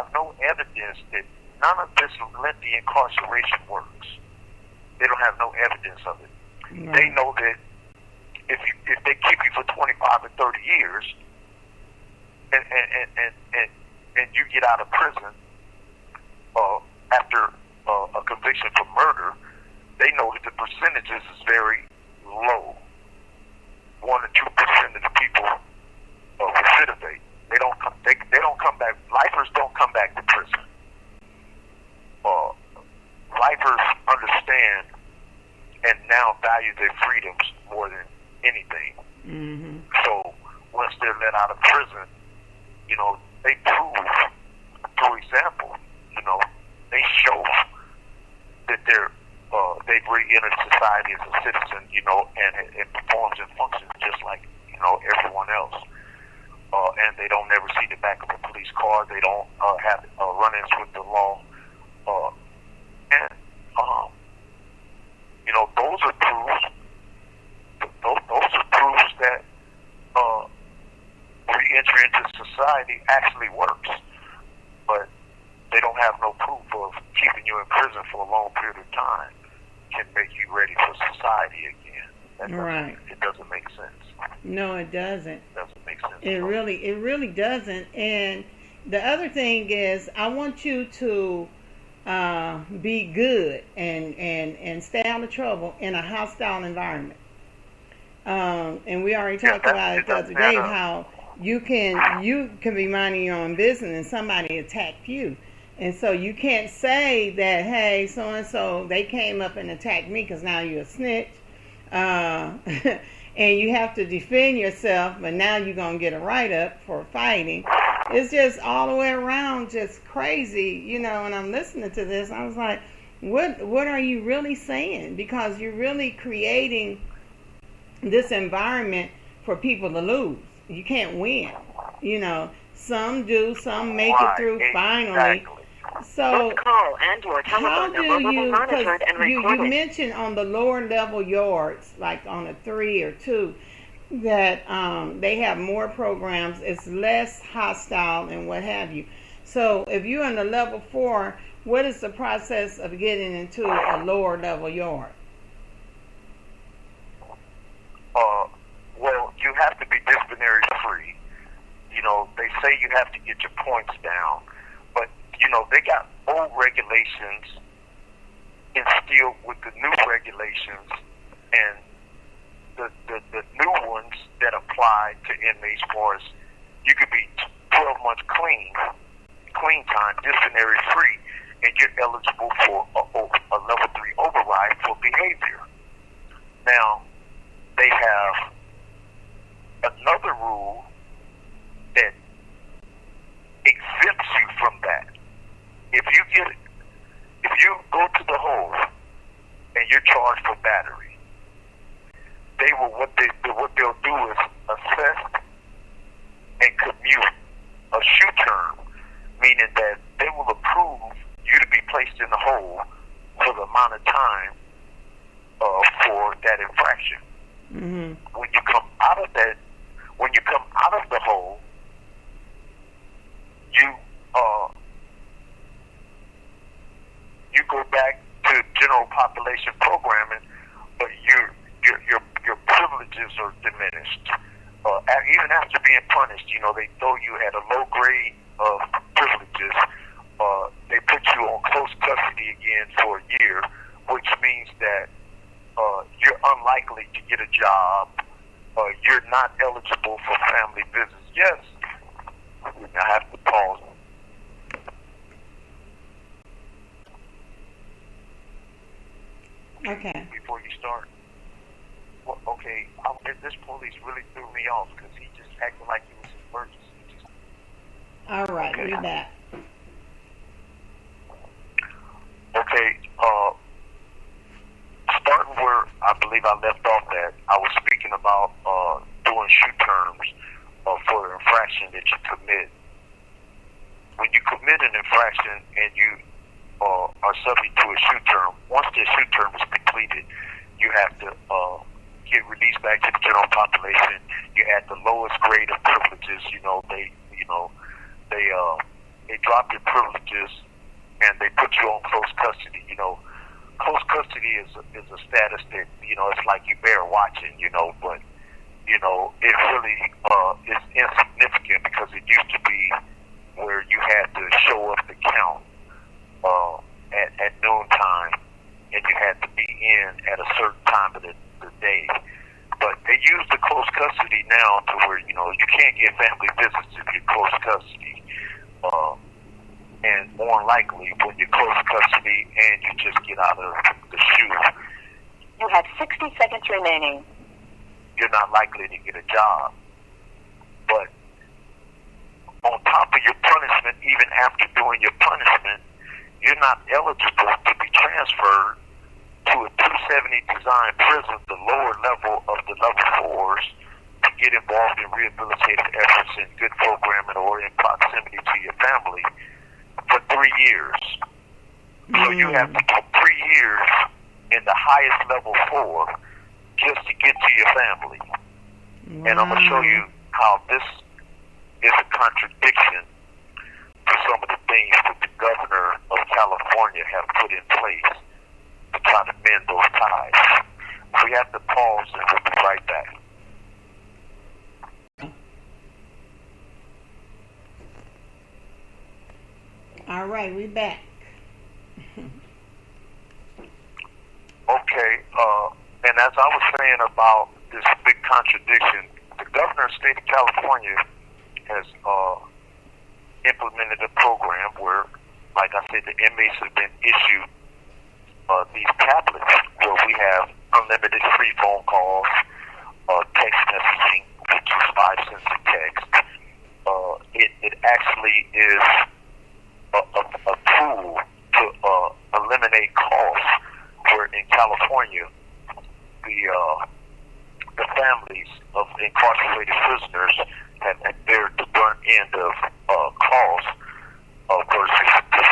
have no evidence that none of this lengthy incarceration works. They don't have no evidence of it. Right. They know that if they keep you for 25 or 30 years, and you get out of prison after a conviction for murder, they know that the percentages is very low. 1 or 2% of the people recidivate. They don't come back. Lifers don't come back to prison. Lifers understand and now value their freedoms more than anything. Mm-hmm. So once they're let out of prison, they prove, for example, they show that they've re-entered society as a citizen, and it performs and functions just like, everyone else. And they don't never see the back of a police car. They don't have run-ins with the law. Those are proofs. Those are proofs that re-entry into society actually works. But they don't have no proof of keeping you in prison for a long period of time can make you ready for society again. Right. It doesn't make sense. No, it doesn't. It doesn't make sense. It really doesn't. And the other thing is, I want you to be good and stay out of trouble in a hostile environment. And we already talked about it the other day, how you can be minding your own business and somebody attacked you. And so you can't say that, hey, so-and-so, they came up and attacked me because now you're a snitch. And you have to defend yourself, but now you're going to get a write-up for fighting. It's just all the way around just crazy, and I'm listening to this. I was like, what are you really saying? Because you're really creating this environment for people to lose. You can't win. Some do, some make it through finally. So call and your telephone number will be monitored and recorded. You mentioned on the lower level yards, like on a 3 or 2, that they have more programs. It's less hostile and what have you. So if you're in the level 4, what is the process of getting into a lower level yard? Well, you have to be disciplinary free. They say you have to get your points down. They got old regulations instilled with the new regulations, and the new ones that apply to inmates, for us, you could be 12 months clean time, disciplinary free, and you're eligible for a level 3 override for behavior. Now, they have another rule that exempts you from that. If you go to the hole and you're charged for battery, what they'll do is assess and commute a shoe term, meaning that they will approve you to be placed in the hole for the amount of time for that infraction. Mm-hmm. When you come out of the hole, you go back to general population programming, but your privileges are diminished. Even after being punished, they throw you at a low grade of privileges. They put you on close custody again for a year, which means that you're unlikely to get a job. You're not eligible for family visits. Yes, I have to pause. Okay. Before you start. Well, okay, this police really threw me off because he just acted like he was emergency. All right, okay. Read that. Okay, starting where I believe I left off at, I was speaking about doing shoe terms for an infraction that you commit. When you commit an infraction and you are subject to a shoe term, once the shoe term is completed, you have to get released back to the general population. You're at the lowest grade of privileges. They they drop your privileges and they put you on close custody. Close custody is a status that, it's like you bear watching, but, it really is insignificant because it used to be where you had to show up to count at noontime and you had to be in at a certain time of the day. But they use the close custody now to where, you can't get family visits if you're close custody. And more likely, when you're close custody and you just get out of the shoe, you have 60 seconds remaining. You're not likely to get a job. But on top of your punishment, even after doing your punishment, you're not eligible to be transferred to a 270 design prison, the lower level of the level 4s, to get involved in rehabilitative efforts and good programming or in proximity to your family for 3 years. So you have to go 3 years in the highest level 4 just to get to your family. And I'm going to show you how this is a contradiction to some of the things that the governor of California have put in place to try to mend those ties. We have to pause and we'll be right back. All right, we back. Okay, and as I was saying about this big contradiction, the governor of the state of California has implemented a program where, like I said, the inmates have been issued these tablets where we have unlimited free phone calls, text messaging, which is 5 cents a text. It actually is a tool to eliminate costs, where in California, the families of incarcerated prisoners have bear the brunt end of costs versus this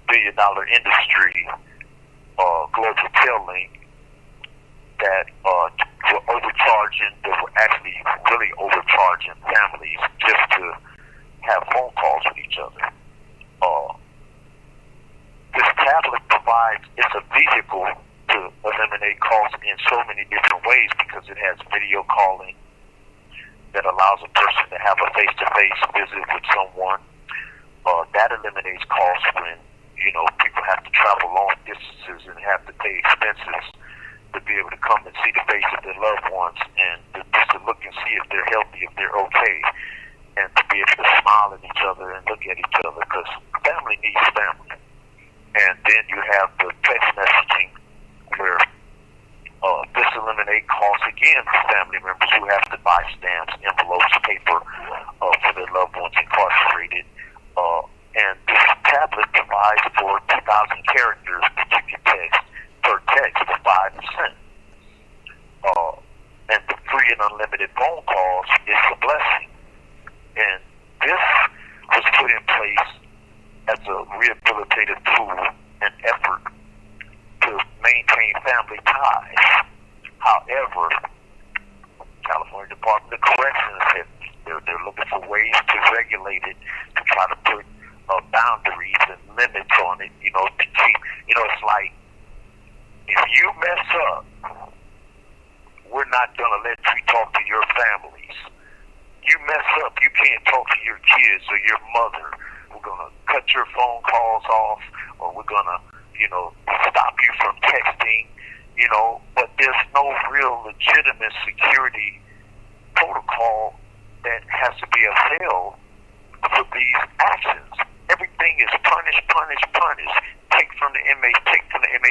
billion-dollar industry, Global Tail-Link, that were overcharging, that were actually really overcharging families just to have phone calls with each other. This tablet provides, it's a vehicle to eliminate costs in so many different ways because it has video calling that allows a person to have a face-to-face visit with someone. That eliminates costs when, people have to travel long distances and have to pay expenses to be able to come and see the face of their loved ones and just to look and see if they're healthy, if they're okay, and to be able to smile at each other and look at each other because family needs family. And then you have the text messaging where this eliminates costs again for family members who have to buy stamps, envelopes, paper for their loved ones incarcerated. And this tablet provides for 2,000 characters that you can text per text for 5 cents. And the free and unlimited phone calls is a blessing. And this was put in place as a rehabilitative tool and effort to maintain family ties. However, California Department of Corrections said they're looking for ways to regulate it, to try to put boundaries and limits on it, to keep, it's like, if you mess up, we're not going to let you talk to your families. You mess up, you can't talk to your kids or your mother. We're going to cut your phone calls off, or we're going to, stop you from texting, but there's no real legitimate security protocol that has to be upheld for these actions. Everything is punish, punish, punish. Take from the inmates,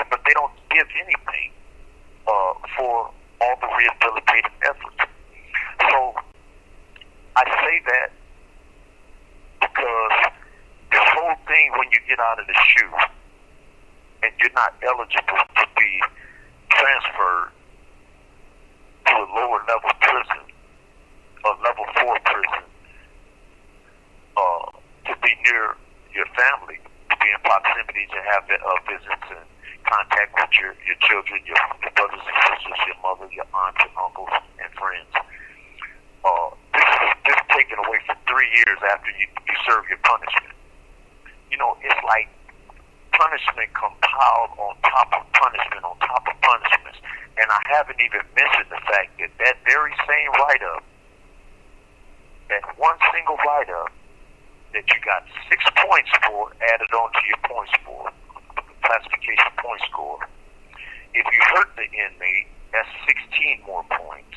but they don't give anything for all the rehabilitative efforts. So I say that because this whole thing, when you get out of the shoe and you're not eligible to be transferred to a lower level prison, a level 4 prison, to be near your family, to be in proximity, to have visits and contact with your children, your brothers and sisters, your mother, your aunts and uncles and friends. This is taken away for 3 years after you serve your punishment. like punishment compiled on top of punishment on top of punishments. And I haven't even mentioned the fact that that very same write-up, that one single write-up that you got 6 points for added on to your point score, classification point score. If you hurt the inmate, that's 16 more points.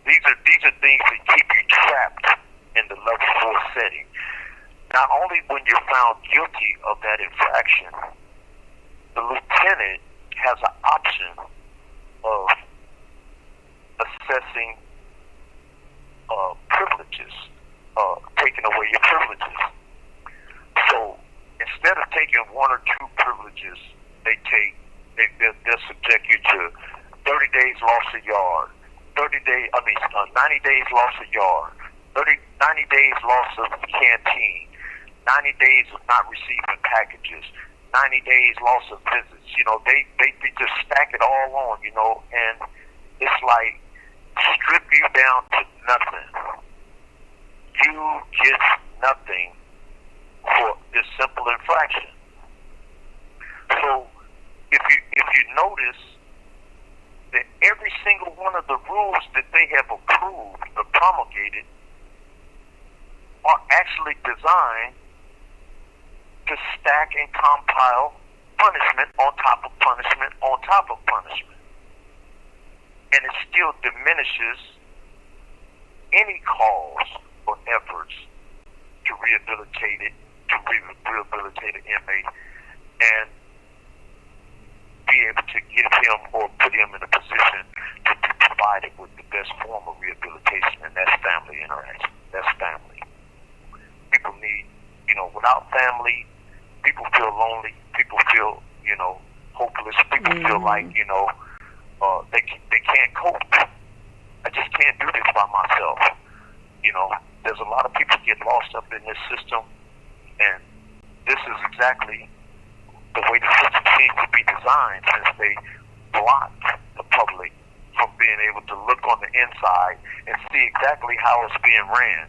These are things that keep you trapped in the level 4 setting. Not only when you're found guilty of that infraction, the lieutenant has an option of assessing privileges, taking away your privileges. So instead of taking 1 or 2 privileges, they'll subject you to 30 days loss of yard, 90 days loss of yard, 90 days loss of canteen, 90 days of not receiving packages, 90 days loss of visits. They just stack it all on, and it's like strip you down to nothing. You get nothing for this simple infraction. So if you notice that every single one of the rules that they have approved or promulgated are actually designed to stack and compile punishment on top of punishment on top of punishment. And it still diminishes any cause or efforts to rehabilitate an inmate and be able to give him or put him in a position to be provided with the best form of rehabilitation, and that's family interaction. That's family. People need, without family, people feel lonely. People feel, hopeless. People feel like, they can't cope. I just can't do this by myself. There's a lot of people get lost up in this system, and this is exactly the way the system seems to be designed, since they block the public from being able to look on the inside and see exactly how it's being ran.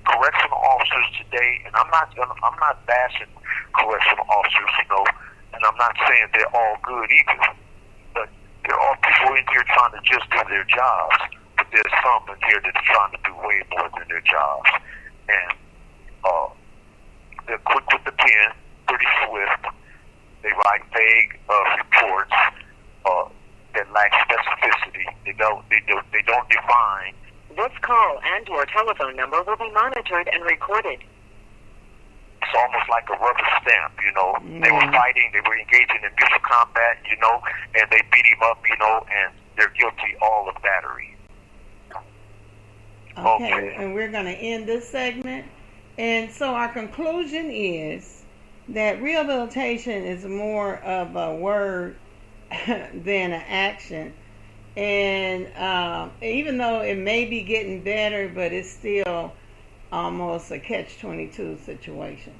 Correctional officers today, and I'm not bashing correctional officers, and I'm not saying they're all good either, but there are people in here trying to just do their jobs, but there's some in here that are trying to do way more than their jobs, and they're quick with the pen, pretty swift. They write vague reports that lack specificity. They don't define. This call and your telephone number will be monitored and recorded. It's almost like a rubber stamp, They were fighting, they were engaging in mutual combat, and they beat him up, and they're guilty all of battery. Okay, and we're going to end this segment. And so our conclusion is that rehabilitation is more of a word than an action. And even though it may be getting better, but it's still almost a catch-22 situation.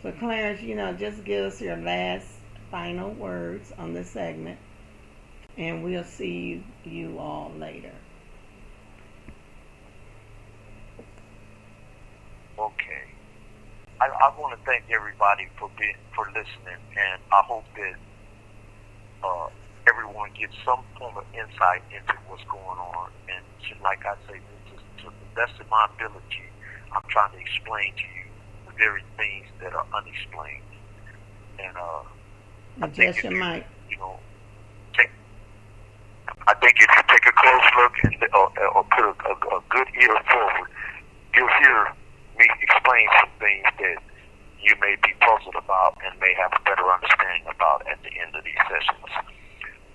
So Clarence, just give us your last final words on this segment, and we'll see you all later. Okay. I want to thank everybody for listening, and I hope that everyone gets some form of insight into what's going on. And like I say, to the best of my ability, I'm trying to explain to you the very things that are unexplained. And adjust your mic. I think if you take a close look and or put a good ear forward, you'll hear me explain some things that you may be puzzled about and may have a better understanding about at the end of these sessions.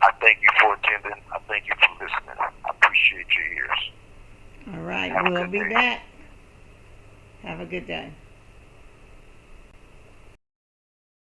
I thank you for attending. I thank you for listening. I appreciate your ears. All right, we'll be back. Have a good day.